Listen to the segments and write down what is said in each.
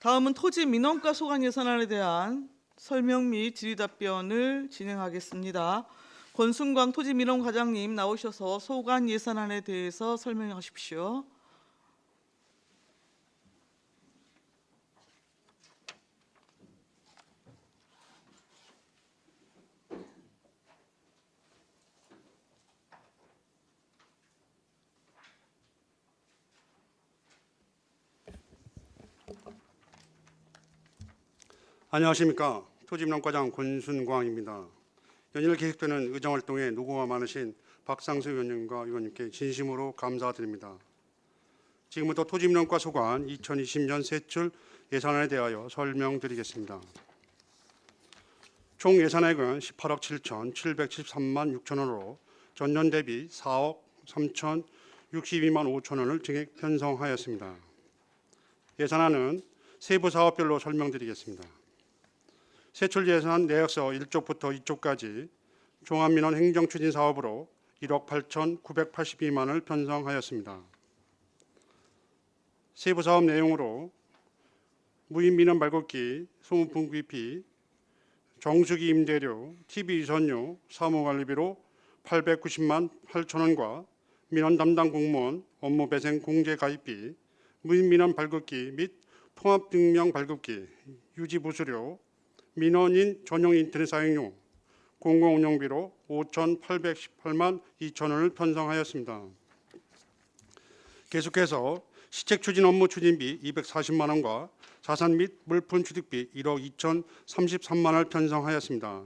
다음은 토지 민원과 소관 예산안에 대한 설명 및 질의답변을 진행하겠습니다. 권순광 토지민원과장님 나오셔서 소관 예산안에 대해서 설명하십시오. 안녕하십니까. 토지민원과장 권순광입니다. 연일 계속되는 의정활동에 노고가 많으신 박상수 위원님과 의원님께 진심으로 감사드립니다. 지금부터 토지민원과 소관 2020년 세출 예산안에 대하여 설명드리겠습니다. 총 예산액은 18억 7,773만 6천 원으로 전년 대비 4억 3,062만 5천 원을 증액 편성하였습니다. 예산안은 세부 사업별로 설명드리겠습니다. 세출 예산 내역서 1쪽부터 2쪽까지 종합민원 행정추진 사업으로 1억 8,982만 원을 편성하였습니다. 세부 사업 내용으로 무인민원 발급기, 소모품 구입비, 정수기 임대료, TV 유선료, 사무관리비로 890만 8천 원과 민원 담당 공무원 업무 배생 공제 가입비, 무인민원 발급기 및 통합등명 발급기, 유지보수료, 민원인 전용 인터넷 사용료, 공공운영비로 5,818만 2천 원을 편성하였습니다. 계속해서 시책 추진 업무 추진비 240만 원과 자산 및 물품 취득비 1억 2,033만 원을 편성하였습니다.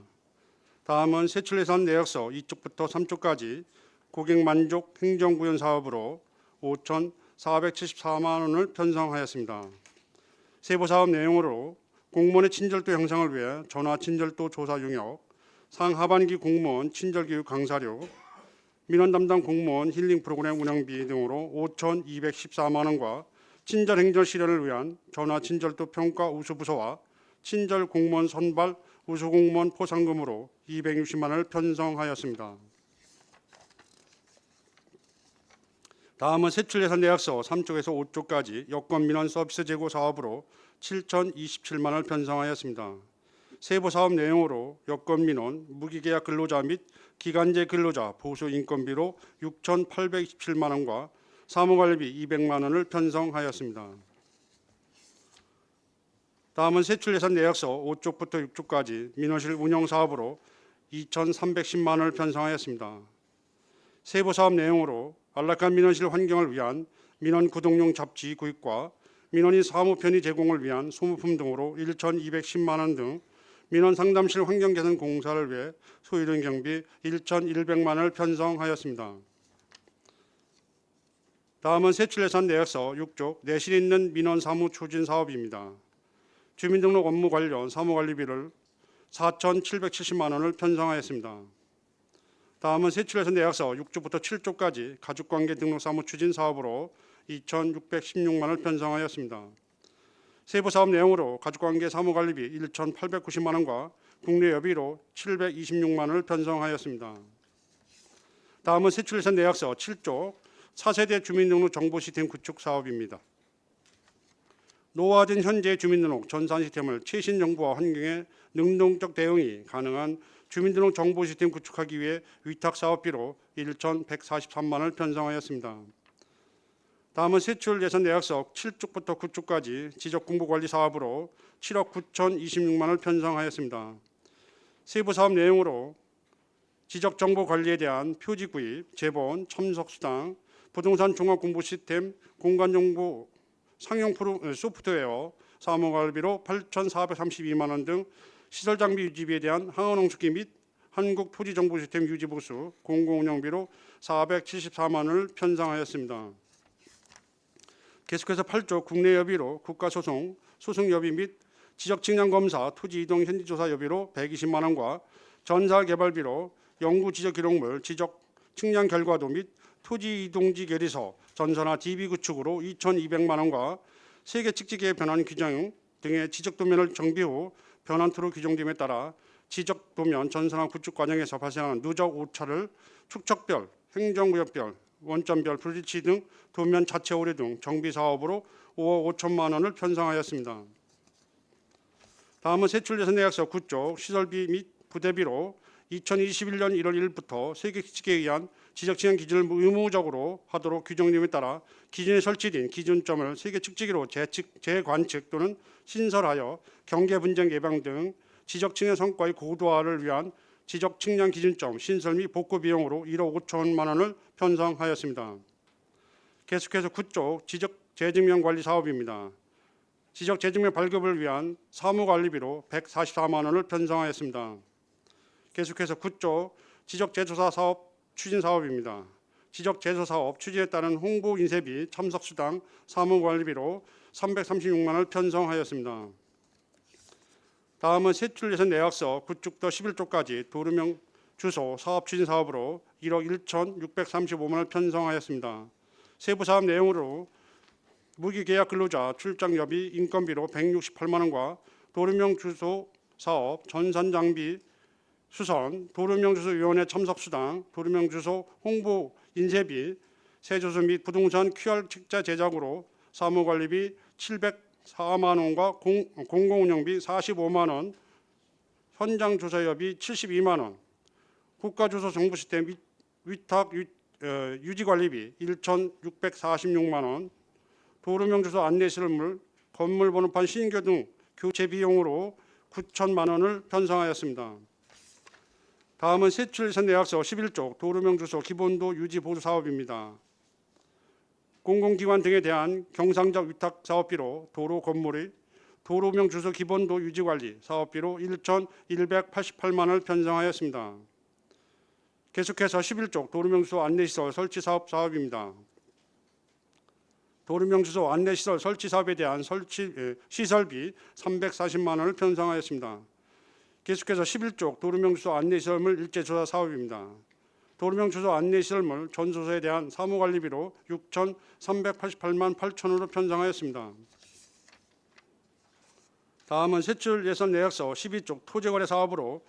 다음은 세출 예산 내역서 2쪽부터 3쪽까지 고객 만족 행정구현 사업으로 5,474만 원을 편성하였습니다. 세부 사업 내용으로 공무원의 친절도 향상을 위해 전화 친절도 조사 용역, 상하반기 공무원 친절교육 강사료, 민원 담당 공무원 힐링 프로그램 운영비 등으로 5,214만 원과 친절 행정 실현을 위한 전화 친절도 평가 우수부서와 친절 공무원 선발 우수 공무원 포상금으로 260만 원을 편성하였습니다. 다음은 세출 예산 내역서 3쪽에서 5쪽까지 여권 민원 서비스 제고 사업으로 7,027만 원을 편성하였습니다. 세부 사업 내용으로 여권 민원, 무기계약 근로자 및 기간제 근로자 보수 인건비로 6,827만 원과 사무관리비 200만 원을 편성하였습니다. 다음은 세출 예산 내역서 5쪽부터 6쪽까지 민원실 운영 사업으로 2,310만 원을 편성하였습니다. 세부 사업 내용으로 안락한 민원실 환경을 위한 민원 구독용 잡지 구입과 민원인 사무 편의 제공을 위한 소모품 등으로 1,210만 원 등 민원 상담실 환경 개선 공사를 위해 소요된 경비 1,100만 원을 편성하였습니다. 다음은 세출 예산 내역서 6쪽 내실 있는 민원 사무 추진 사업입니다. 주민등록 업무 관련 사무관리비를 4,770만 원을 편성하였습니다. 다음은 세출 예산 내역서 6쪽부터 7쪽까지 가족관계 등록 사무 추진 사업으로 2,616만 원을 편성하였습니다. 세부 사업 내용으로 가족관계 사무관리비 1,890만 원과 국내 여비로 726만 원을 편성하였습니다. 다음은 세출 예산 내역서 7쪽 4세대 주민등록 정보 시스템 구축 사업입니다. 노화된 현재 주민등록 전산 시스템을 최신 정보와 환경에 능동적 대응이 가능한 주민등록 정보 시스템 구축하기 위해 위탁 사업비로 1,143만 원을 편성하였습니다. 다음은 세출 예산 내역서 7쪽부터 9쪽까지 지적공부관리 사업으로 7억 9,026만 원을 편성하였습니다. 세부 사업 내용으로 지적정보관리에 대한 표지 구입, 제본, 첨석수당, 부동산 종합공부 시스템, 공간정보 상용 소프트웨어, 사무관리비로 8,432만 원 등 시설장비 유지비에 대한 항원홍수기 및 한국토지정보시스템 유지보수, 공공운영비로 474만 원을 편성하였습니다. 계속해서 8쪽 국내 여비로 국가소송, 소송여비 및 지적측량검사, 토지이동 현지조사 여비로 120만 원과 전사개발비로 연구지적기록물, 지적측량 결과도 및 토지이동지 결의서, 전선화 DB 구축으로 2,200만 원과 세계 측지계의 변환 규정 등의 지적도면을 정비 후 변환토로 규정됨에 따라 지적도면 전선화 구축 과정에서 발생하는 누적 오차를 축척별, 행정구역별, 원점별 불일치 등 도면 자체 오류 등 정비 사업으로 5억 5천만 원을 편성하였습니다. 다음은 세출예산 내역서 9쪽 시설비 및 부대비로 2021년 1월 1일부터 세계기축에 의한 지적칭행 기준을 의무적으로 하도록 규정 내용에 따라 기준에 설치된 기준점을 세계측지기로 재관측 또는 신설하여 경계 분쟁 예방 등 지적칭행 성과의 고도화를 위한 지적측량 기준점 신설 및 복구 비용으로 1억 5천만 원을 편성하였습니다. 계속해서 9쪽 지적 재증명 관리 사업입니다. 지적 재증명 발급을 위한 사무관리비로 144만 원을 편성하였습니다. 계속해서 9쪽 지적 제조사 사업 추진 사업입니다. 지적 제조 사업 추진에 따른 홍보 인쇄비, 참석 수당, 사무관리비로 336만 원을 편성하였습니다. 다음은 세출예산 내역서 9쪽부터 11쪽까지 도루명 주소 사업 추진 사업으로 1억 1,635만 원을 편성하였습니다. 세부 사업 내용으로 무기계약 근로자 출장여비 인건비로 168만 원과 도루명 주소 사업 전산 장비 수선, 도루명 주소 위원회 참석 수당, 도루명 주소 홍보 인쇄비, 새 주소 및 부동산 QR 책자 제작으로 사무관리비 704만 원과 공공운영비 45만 원, 현장 조사여비 72만 원, 국가주소 정보 시스템 위탁 유지관리비 1,646만 원, 도루명 주소 안내시설물, 건물 번호판 신규 등 교체 비용으로 9천만 원을 편성하였습니다. 다음은 세출예산 내역서 11쪽 도루명 주소 기본도 유지 보수 사업입니다. 공공기관 등에 대한 경상적 위탁 사업비로 도로 건물의 도루명 주소 기본도 유지 관리 사업비로 1,188만 원을 편성하였습니다. 계속해서 11쪽 도루명 주소 안내시설 설치 사업입니다. 도루명 주소 안내시설 설치 사업에 대한 시설비 340만 원을 편성하였습니다. 계속해서 11쪽 도루명 주소 안내시설물 일제조사 사업입니다. 도루명 주소 안내시설물 전소소에 대한 사무관리비로 6,388만 8천 원으로 편성하였습니다. 다음은 세출예산 내역서 12쪽 토지거래 사업으로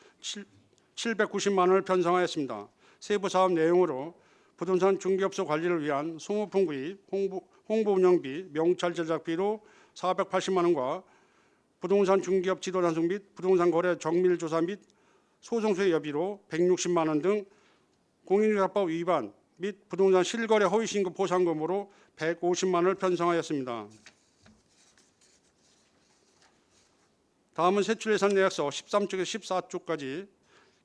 790만 원을 편성하였습니다. 세부 사업 내용으로 부동산 중개업소 관리를 위한 소모품 구입, 홍보 운영비, 명찰 제작비로 480만 원과 부동산 중개업 지도 단속 및 부동산 거래 정밀 조사 및 소송 수혜 여비로 160만 원 등 공인중개사법 위반 및 부동산 실거래 허위 신고 포상금으로 150만 원을 편성하였습니다. 다음은 세출예산 내역서 13쪽에서 14쪽까지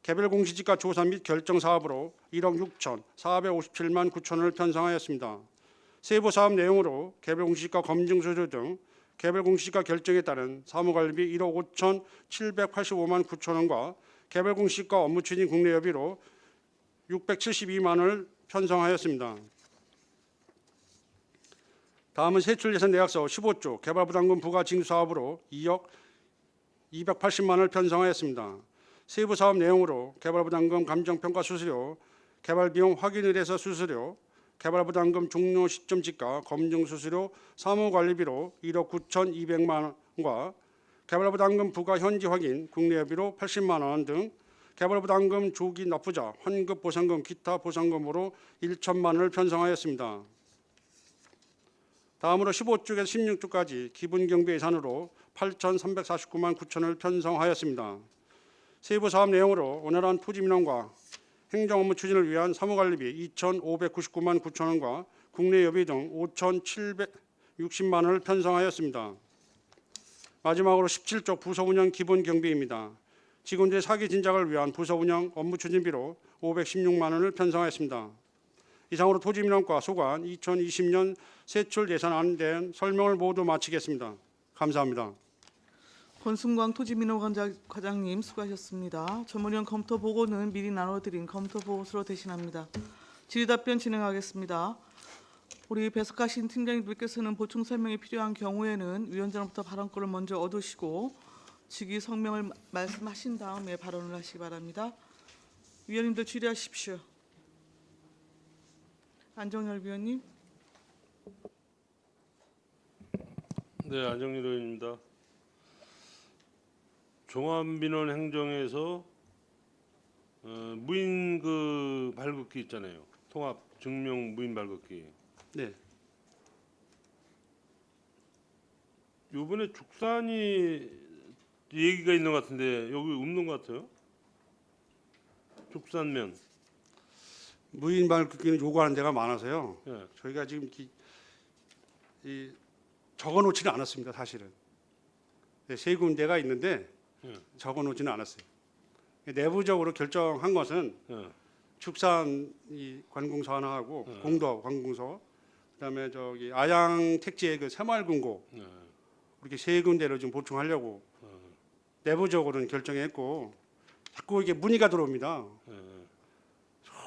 개별 공시지가 조사 및 결정 사업으로 1억 6,457만 9천 원을 편성하였습니다. 세부 사업 내용으로 개별 공시지가 검증 수수 등 개별 공시지가 결정에 따른 사무관리비 1억 5,785만 9천 원과 개별 공시지가 업무 추진 국내 여비로 672만 원을 편성하였습니다. 다음은 세출예산 내역서 15조 개발부담금 부과 징수 사업으로 2억 280만 원을 편성하였습니다. 세부 사업 내용으로 개발부담금 감정평가 수수료, 개발비용 확인 의뢰서 수수료, 개발부담금 종료 시점 지가 검증 수수료 사무관리비로 1억 9,200만 원과 개발부담금 부과 현지 확인 국내 여비로 80만 원 등 개발부담금 조기 납부자 환급 보상금 기타 보상금으로 1천만 원을 편성하였습니다. 다음으로 15쪽에서 16쪽까지 기본경비 예산으로 8,349만 9천 원을 편성하였습니다. 세부 사업 내용으로 원활한 토지 민원과 행정 업무 추진을 위한 사무관리비 2,599만 9천 원과 국내 여비 등 5,760만 원을 편성하였습니다. 마지막으로 17쪽 부서 운영 기본 경비입니다. 직원들의 사기 진작을 위한 부서 운영 업무 추진비로 516만 원을 편성하였습니다. 이상으로 토지 민원과 소관 2020년 세출 예산안에 대한 설명을 모두 마치겠습니다. 감사합니다. 권순광 토지민원과장님 수고하셨습니다. 전문위원 검토 보고는 미리 나눠드린 검토 보고서로 대신합니다. 질의답변 진행하겠습니다. 우리 배석하신 팀장님들께서는 보충 설명이 필요한 경우에는 위원장으로부터 발언권을 먼저 얻으시고 직위 성명을 말씀하신 다음에 발언을 하시기 바랍니다. 위원님들 질의하십시오. 안정열 위원님. 네, 안정열 의원입니다. 종합민원 행정에서 무인 그 발급기 있잖아요. 통합 증명 무인 발급기. 네, 이번에 죽산이 얘기가 있는 것 같은데 여기 없는 것 같아요. 축산면. 무인 발급기는 요구하는 데가 많아서요. 예. 저희가 지금 적어놓지는 않았습니다. 사실은 네, 세 군데가 있는데 예. 적어놓지는 않았어요. 내부적으로 결정한 것은 예. 축산 관공서하고 예. 공도 관공서, 그다음에 저기 아양 택지의 그 새마을금고 예. 이렇게 세 군데를 좀 보충하려고 내부적으로는 결정했고, 자꾸 이게 문의가 들어옵니다. 예.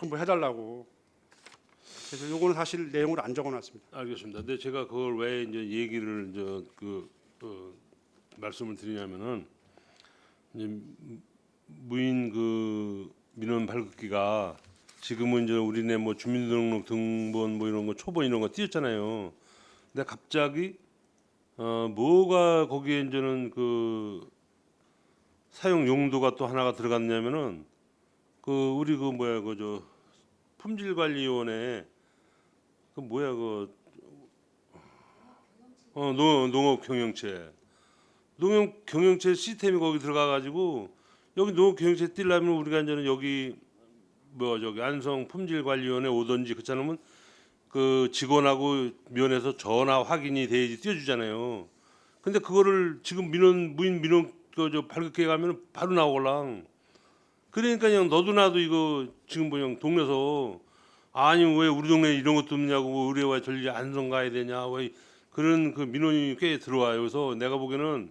뭐 해달라고. 그래서 요거는 사실 내용을 안 적어놨습니다. 알겠습니다. 근데 제가 그걸 왜 이제 얘기를 이제 말씀을 드리냐면은 이제 무인 그 민원 발급기가 지금은 이제 우리네 뭐 주민등록 등본 뭐 이런 거 초본 이런 거 띄었잖아요. 근데 갑자기 뭐가 거기에 이제는 그 사용 용도가 또 하나가 들어갔냐면은 그 우리 그 뭐야 그 저 품질관리위원회 그 뭐야 그 농업 경영체 시스템이 거기 들어가 가지고 여기 농업 경영체 띄려면 우리가 이제는 여기 뭐 저기 안성 품질관리위원회 오든지 그렇지 않으면 그 직원하고 면에서 전화 확인이 돼야지 띄워주잖아요. 근데 그거를 지금 무인 민원 저 발급기에 가면 바로 나오걸랑. 그러니까 그냥 너도 나도 이거 지금 그냥 동네에서 아니 왜 우리 동네에 이런 것도 없냐고 뭐 의뢰와 전리 안성 가야 되냐 왜 그런 그 민원이 꽤 들어와요. 그래서 내가 보기에는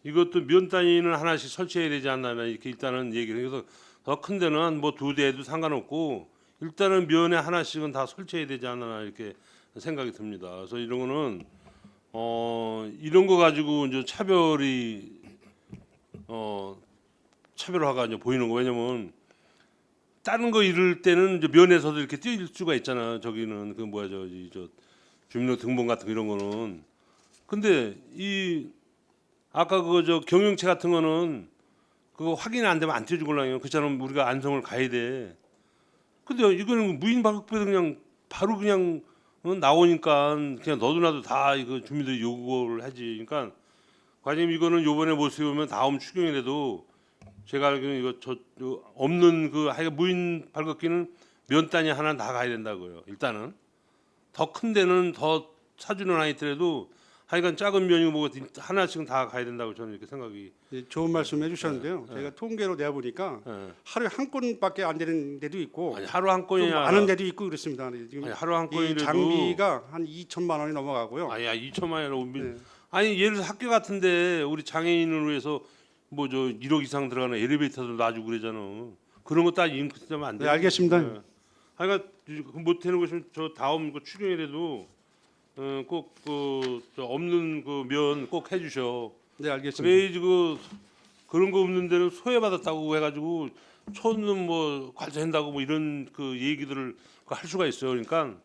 이것도 면 단위는 하나씩 설치해야 되지 않나 이렇게 일단은 얘기를 해서 더 큰 데는 뭐 2대도 상관없고 일단은 면에 하나씩은 다 설치해야 되지 않나 이렇게 생각이 듭니다. 그래서 이런 거는 이런 거 가지고 이제 차별화가 이제 보이는 거. 왜냐면 다른 거 이럴 때는 이제 면에서도 이렇게 띄울 수가 있잖아. 저기는 그 뭐야 저 주민등록 등본 같은 거 이런 거는. 근데 이 아까 그 저 경영체 같은 거는 그거 확인 안 되면 안 띄워주걸랑요. 그처럼 우리가 안성을 가야 돼. 근데 이거는 무인 발급부에서 그냥 바로 그냥 나오니까 그냥 너도 나도 다 이거 주민들이 요구를 하지. 그러니까 과장님 이거는 요번에 못 세우면 다음 추경일에도 제가 알기로는 이거 없는 그 하여간 무인 발급기는 면 단위 하나 다 가야 된다고요. 일단은 더 큰 데는 더 사주는 아니더라도 하여간 작은 면이고 뭐 하나씩은 다 가야 된다고 저는 이렇게 생각이. 네, 좋은 말씀 해주셨는데요. 저희가 통계로 내어 보니까 하루에 한 건밖에 안 되는 데도 있고 아니 하루 한 좀 건이야. 많은 데도 있고 그렇습니다. 지금 아니 하루 한 이 건이라도 장비가 한 2천만 원이 넘어가고요. 아니야 2천만 원이라고 네. 아니 예를 들어서 학교 같은데 우리 장애인을 위해서 뭐 저 1억 이상 들어가는 엘리베이터도 놔주고 그러잖아. 그런 거 딱 인크되면 안 돼. 네, 알겠습니다. 하여간 못 해는 것이면 저 다음 그 추경일에도 꼭그 없는 그 면 꼭 해주셔. 네, 알겠습니다. 그래야지 그런 거 없는 데는 소외받았다고 해가지고 촌은 뭐 관리한다고 뭐 이런 그 얘기들을 할 수가 있어요. 그러니까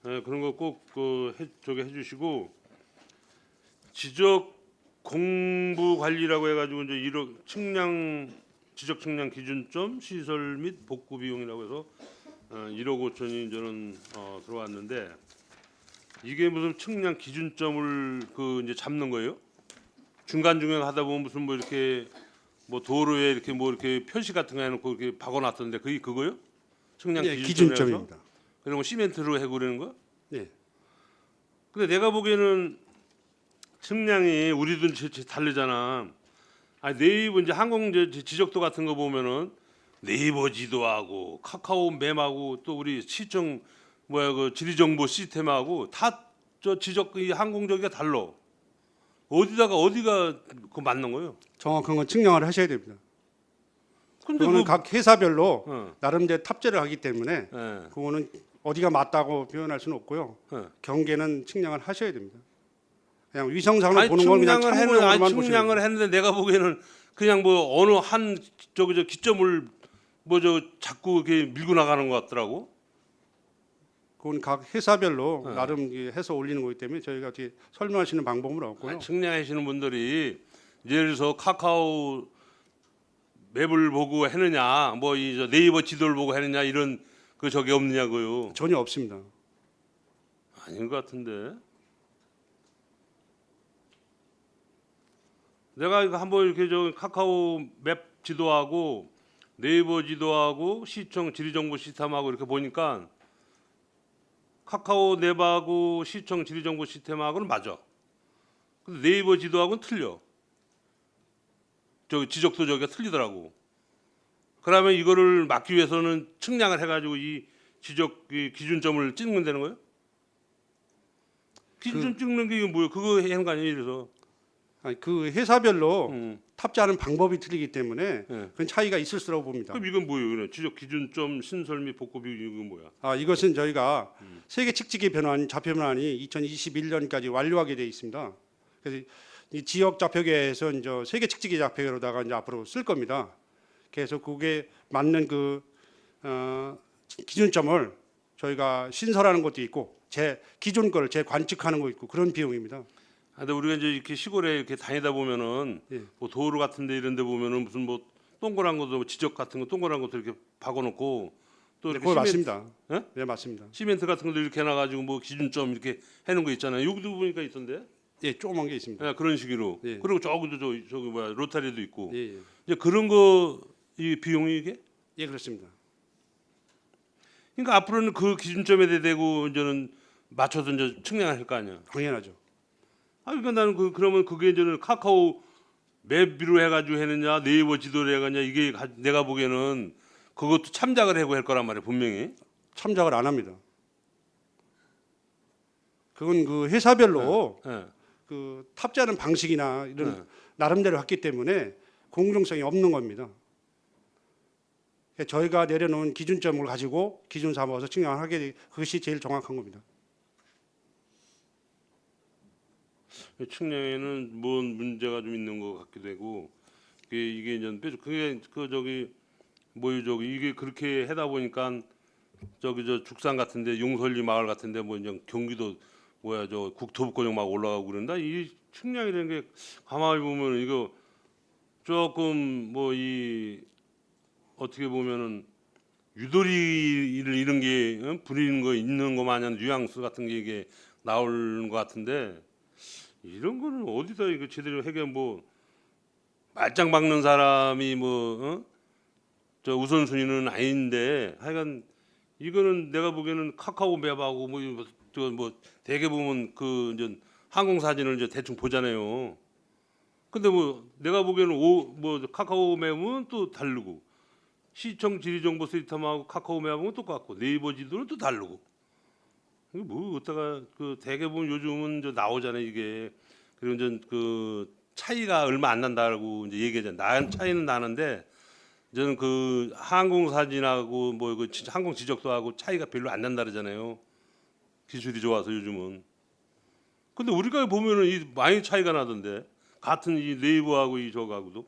그런 거 꼭 저기 해주시고 지적 공부 관리라고 해가지고 이제 1억 지적 측량 기준점 시설 및 복구 비용이라고 해서 1억 5천이 저는 들어왔는데 이게 무슨 측량 기준점을 이제 잡는 거예요? 중간 하다 보면 무슨 뭐 이렇게 뭐 도로에 이렇게 뭐 이렇게 표시 같은 거 해놓고 이렇게 박아놨던데 그게 그거요? 측량 네, 기준점이라서? 기준점입니다. 그런 거 시멘트로 해고 그러는 거? 네. 근데 내가 보기에는 측량이 우리도 다르잖아. 아니 네이버 이제 항공 지적도 같은 거 보면은 네이버 지도하고 카카오 맵하고 또 우리 시청 뭐야 그 지리정보 시스템하고 다 저 지적 이 항공저기가 달라. 어디가 그 맞는 거예요? 정확한 건 측량을 하셔야 됩니다. 근데 그거는 각 회사별로 어, 나름대로 탑재를 하기 때문에 예, 그거는 어디가 맞다고 표현할 수는 없고요. 예. 경계는 측량을 하셔야 됩니다. 그냥 위성상으로 보는 건 그냥 측량을 참고용으로만 아니, 보시면 측량을 돼요. 했는데 내가 보기에는 그냥 뭐 어느 한 저 기점을 뭐 자꾸 이렇게 밀고 나가는 것 같더라고. 그건 각 회사별로 네. 나름 이게 해서 올리는 거기 때문에 저희가 어떻게 설명하시는 방법은 없고요. 측량하시는 분들이 예를 들어서 카카오 맵을 보고 했느냐, 뭐 이 네이버 지도를 보고 했느냐 이런 그 저기 없느냐고요. 전혀 없습니다. 아닌 것 같은데. 내가 이거 한번 이렇게 저 카카오 맵 지도하고 네이버 지도하고 시청 지리정보 시스템하고 이렇게 보니까 카카오 맵하고 시청 지리정보 시스템하고는 맞아. 근데 네이버 지도하고는 틀려. 저 지적도 저기가 틀리더라고. 그러면 이거를 막기 위해서는 측량을 해가지고 이 지적 이 기준점을 찍는 되는 거예요? 기준점 찍는 게 이게 뭐예요? 그거 하는 거 아니에요? 이래서. 아니, 그 회사별로 음. 탑재하는 방법이 틀리기 때문에 예. 그건 차이가 있을 수라고 봅니다. 그럼 이건 뭐예요? 그래? 지적 기준점 신설 및 복구 비율 이건 뭐야? 아, 이것은 저희가 세계 측직의 변환 좌표 변환이 2021년까지 완료하게 되어 있습니다. 그래서 이 지역 좌표계에서 이제 세계 측직의 좌표계로다가 이제 앞으로 쓸 겁니다. 그래서 그게 맞는 그 기준점을 저희가 신설하는 것도 있고 제 기존 걸 재관측하는 거 있고 그런 비용입니다. 아, 근데 우리가 이제 이렇게 시골에 이렇게 다니다 보면은 예. 뭐 도로 같은데 이런데 보면은 무슨 뭐 동그란 것도 뭐 지적 같은 거 동그란 것도 이렇게 박아놓고 또 네, 이렇게 그거 시멘트, 맞습니다. 예? 네, 맞습니다. 시멘트 같은 것도 이렇게 해놔가지고 뭐 기준점 이렇게 해놓은 거 있잖아요. 여기도 보니까 있던데. 예, 조그만 게 있습니다. 예, 그런 식으로. 예. 그리고 저기도 저기 뭐야 로타리도 있고. 예, 예. 이제 그런 거 이 비용이 이게. 예, 그렇습니다. 그러니까 앞으로는 그 기준점에 대고 이제는 맞춰서 이제 측량을 할 거 아니야. 당연하죠. 아, 그러니까 나는 그러면 그게 이제는 카카오 맵으로 해가지고 했느냐 네이버 지도로 해가냐 이게 내가 보기에는 그것도 참작을 하고 할 거란 말이야 분명히. 참작을 안 합니다. 그건 그 회사별로 예. 그 탑재하는 방식이나 이런 네. 나름대로 했기 때문에 공정성이 없는 겁니다. 그러니까 저희가 내려놓은 기준점을 가지고 기준 삼아서 측량을 하게 되 그것이 제일 정확한 겁니다. 측량에는 뭔 문제가 좀 있는 것 같기도 하고 이게 이제 그게 그 저기 뭐요 저기 이게 그렇게 하다 보니까 저기 저 죽산 같은데 용설리 마을 같은데 뭐 이제 경기도 뭐야 저 국토부권역 막 올라가고 그런다 이 측량이라는 게 가만히 보면 이거 조금 뭐 이 어떻게 보면은 유도리를 이런 게 부리는 거 있는 거 마냥 뉘앙스 같은 게 이게 나오는 것 같은데 이런 거는 어디다 이거 제대로 해게 뭐 말짱 박는 사람이 뭐 저 우선순위는 아닌데 하여간 이거는 내가 보기에는 카카오 맵하고 뭐 대개 보면 그 이제 항공 사진을 이제 대충 보잖아요. 근데 뭐 내가 보기에는 뭐 카카오 맵은 또 다르고 시청 지리정보 시스템하고 카카오 맵하고는 똑같고 네이버 지도는 또 다르고 이거 뭐 어디다가 그 대개 보면 요즘은 저 나오잖아요 이게 그리고 이제 그 차이가 얼마 안 난다고 이제 얘기하잖아요. 차이는 나는데 저는 그 항공 사진하고 뭐 그 항공 지적도하고 차이가 별로 안 난다 그러잖아요. 기술이 좋아서 요즘은. 근데 우리가 보면은 이 많이 차이가 나던데 같은 이 네이버하고 이 저거하고도.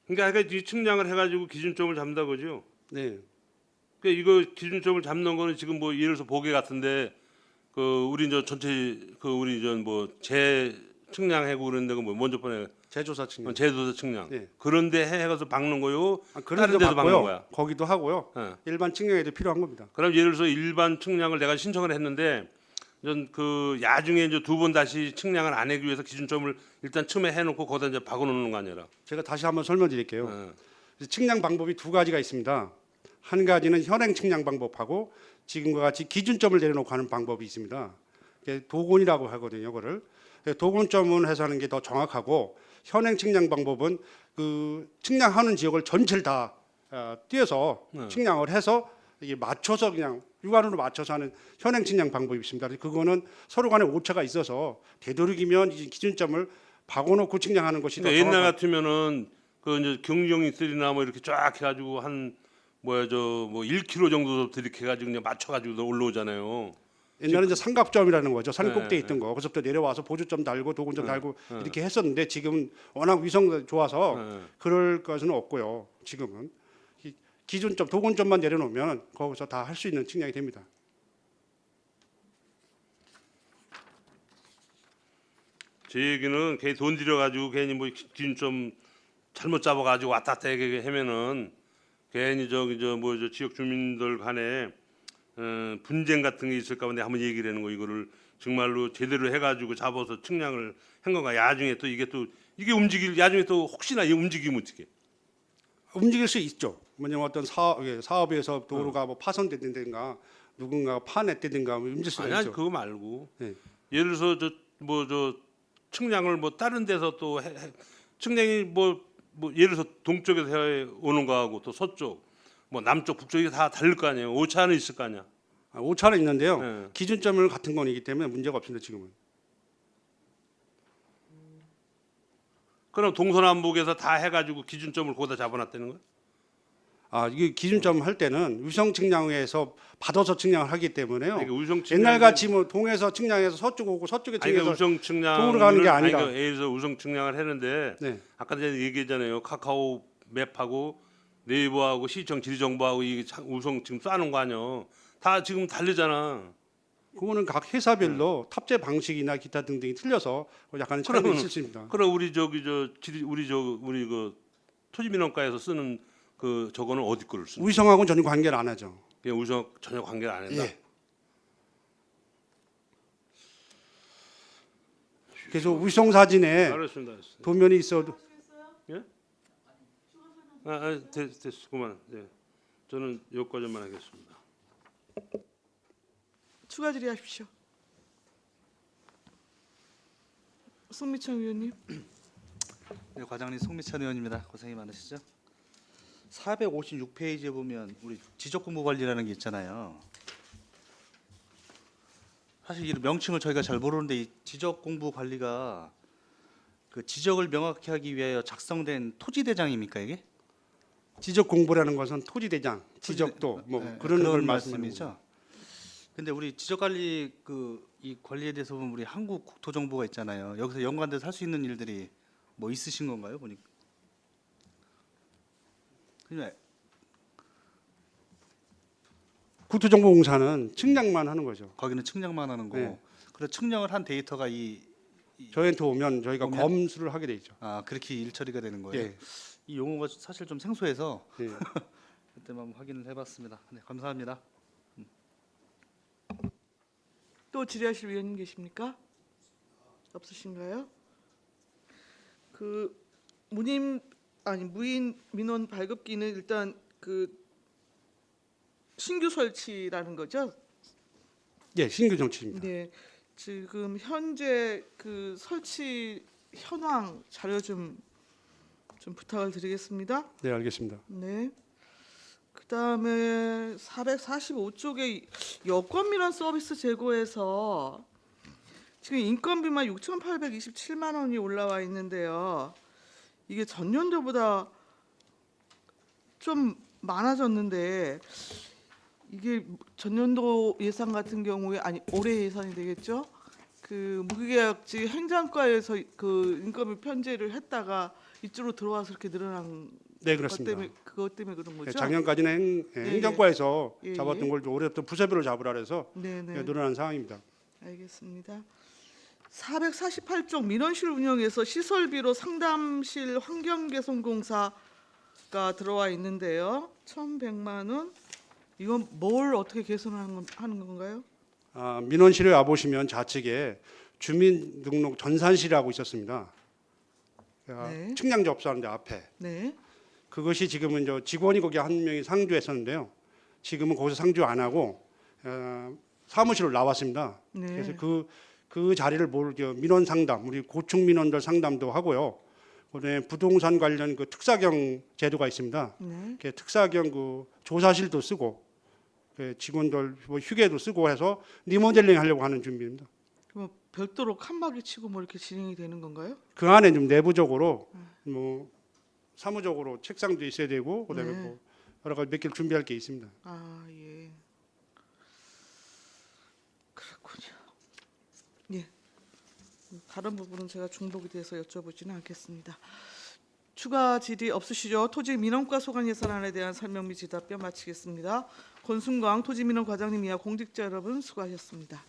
그러니까 이 측량을 해가지고 기준점을 잡는다 거죠. 네. 그러니까 이거 기준점을 잡는 거는 지금 뭐 예를 들어서 보게 같은데 그 우리 저 전체 그 우리 저 재 측량하고 그런 데가 뭐 먼저 번에 재조사 측량. 제도사 측량 네. 그런데 해가서 박는 거요. 그런 다른 데도 데도 박는 받고요. 거야. 거기도 하고요. 예. 일반 측량에도 필요한 겁니다. 그럼 예를 들어서 일반 측량을 내가 신청을 했는데 전 그 야중에 이제 두 번 다시 측량을 안 하기 위해서 기준점을 일단 처음에 해놓고 거기다 이제 박아놓는 거 아니라. 제가 다시 한번 설명드릴게요. 예. 측량 방법이 두 가지가 있습니다. 한 가지는 현행 측량 방법하고 지금과 같이 기준점을 내려놓고 하는 방법이 있습니다. 도곤이라고 하거든요. 그거를 도곤점은 해서 하는 게 더 정확하고 현행 측량 방법은 그 측량하는 지역을 전체를 다 띄어서 측량을 해서 이게 맞춰서 그냥 육안으로 맞춰서 하는 현행 측량 방법이 있습니다. 그거는 서로 간에 오차가 있어서 되도록이면 이 기준점을 박아놓고 측량하는 것이 더 그러니까 옛날 정확한. 같으면은 그 이제 경경이 쓰리나 뭐 이렇게 쫙 해가지고 한 뭐야 저 뭐 1km 정도부터 이렇게 해가지고 그냥 맞춰가지고 올라오잖아요. 옛날에 이제 삼각점이라는 거죠. 산 네, 꼭대에 있던 거. 거기서부터 내려와서 보조점 달고 도군점 네, 달고 네. 이렇게 했었는데 지금은 워낙 위성 좋아서 예. 그럴 것은 없고요. 지금은 기준점 도군점만 내려놓으면 거기서 다 할 수 있는 측량이 됩니다. 제 얘기는 괜히 돈 들여가지고 괜히 뭐 기준점 잘못 잡아가지고 왔다 갔다 하면은 괜히 저기 저 지역 주민들 간에 분쟁 같은 게 있을까 봐 내가 한번 얘기를 하는 거 이거를 정말로 제대로 해가지고 잡아서 측량을 한 건가? 야중에 또 이게 움직일 야중에 또 혹시나 이 움직이면 어떻게? 움직일 수 있죠. 뭐냐면 어떤 사업에서 도로가 뭐 파손됐든가 누군가 파냈다든가 뭐 움직일 수가 아니 있죠. 그거 말고 네. 예를 들어서 저 측량을 뭐 다른 데서 또 측량이 뭐 예를 들어서 동쪽에서 해 오는 거하고 또 서쪽 뭐 남쪽 북쪽이 다 다를 거 아니에요. 오차는 있을 거 아니야. 오차는 있는데요. 네. 기준점을 같은 건이기 때문에 문제가 없습니다. 지금은. 그럼 동서남북에서 다 해가지고 기준점을 거기다 잡아놨다는 거야? 이게 기준점 할 때는 위성 측량에서 받아서 측량을 하기 때문에요. 그러니까 우성 측량 옛날 같이 뭐 동에서 측량해서 서쪽 오고 서쪽에 아니 그러니까 측량해서 우성 측량을 동으로 가는 게 아니라. 아니, 예를 들어서 우성 측량을 했는데 네. 아까 전에 얘기했잖아요. 카카오 맵하고 네이버하고 시청 지리정보하고 이 우성 지금 쏴놓은 거 아니야. 다 지금 다르잖아. 그거는 각 회사별로 탑재 방식이나 기타 등등이 틀려서 약간 차이가 그러면은- 있을 수 있습니다. 그럼 우리 우리 그 토지민원과에서 쓰는 그 저거는 어디 거를 쓰는? 위성하고는 전혀 관계를 안 하죠. 그냥 우성 전혀 관계를 안 한다. 예. 그래서 위성 사진에 알았습니다. 알았습니다. 도면이 있어도 됐어. 그만. 네. 저는 여기까지만 하겠습니다. 추가 질의하십시오. 송미창 의원님. 네, 과장님 송미찬 의원입니다. 고생이 많으시죠? 456페이지에 보면 우리 지적공부관리라는 게 있잖아요. 사실 이 명칭을 저희가 잘 모르는데 이 지적공부관리가 그 지적을 명확히 하기 위하여 작성된 토지대장입니까 이게? 지적 공부라는 것은 토지대장, 지적도 뭐 네, 그런 걸 말씀하는 말씀이죠. 거죠. 근데 우리 지적관리 이 관리에 대해서 보면 우리 한국 국토정보가 있잖아요. 여기서 연관돼서 할 수 있는 일들이 뭐 있으신 건가요 보니까? 그냥 국토정보공사는 측량만 하는 거죠. 거기는 측량만 하는 거고. 네. 그래 측량을 한 데이터가 저희한테 오면 저희가 오면? 검수를 하게 돼 있죠. 그렇게 일 처리가 되는 거예요. 예. 이 용어가 사실 좀 생소해서 예. 그때만 확인을 해봤습니다. 네, 감사합니다. 또 질의하실 위원님 계십니까? 없으신가요? 그 무인 민원 발급기는 일단 그 신규 설치라는 거죠? 예, 신규 정치입니다. 네. 지금 현재 그 설치 현황 자료 좀 부탁을 드리겠습니다. 네, 알겠습니다. 네. 그다음에 445쪽에 여권 민원 서비스 제고에서 지금 인건비만 6,827만 원이 올라와 있는데요. 이게 전년도보다 좀 많아졌는데 이게 전년도 예산 같은 경우에 올해 예산이 되겠죠? 그 무기계약직 행정과에서 그 인건비 편제를 했다가 이쪽으로 들어와서 이렇게 늘어난 네, 그렇습니다. 그것 때문에 그런 거죠? 작년까지는 예, 행정과에서 예, 잡았던 예. 걸 올해부터 부서별로 잡으라 그래서 네네. 늘어난 상황입니다. 알겠습니다. 448쪽 민원실 운영에서 시설비로 상담실 환경개선공사가 들어와 있는데요. 1,100만 원. 이건 뭘 어떻게 개선하는 건가요? 민원실에 와 보시면 좌측에 주민등록 전산실이라고 있었습니다. 네. 측량 접수하는데 앞에 네. 그것이 지금은 저 직원이 거기 한 명이 상주했었는데요. 지금은 거기서 상주 안 하고 사무실로 나왔습니다. 네. 그래서 그 자리를 민원 상담, 우리 고충 민원들 상담도 하고요. 그다음에 부동산 관련 그 특사경 제도가 있습니다. 네. 그 특사경 그 조사실도 쓰고 그 직원들 뭐 휴게도 쓰고 해서 리모델링 하려고 하는 준비입니다. 그럼 별도로 칸막이 치고 뭐 이렇게 진행이 되는 건가요? 그 안에 좀 내부적으로 뭐 사무적으로 책상도 있어야 되고 그다음에 네. 뭐 여러 가지 몇 개를 준비할 게 있습니다. 예. 그렇군요. 예. 다른 부분은 제가 중복이 돼서 여쭤보지는 않겠습니다. 추가 질의 없으시죠? 토지민원과 소관 예산안에 대한 설명 및 질답변 마치겠습니다. 권순광 토지민원 과장님 이하 공직자 여러분 수고하셨습니다.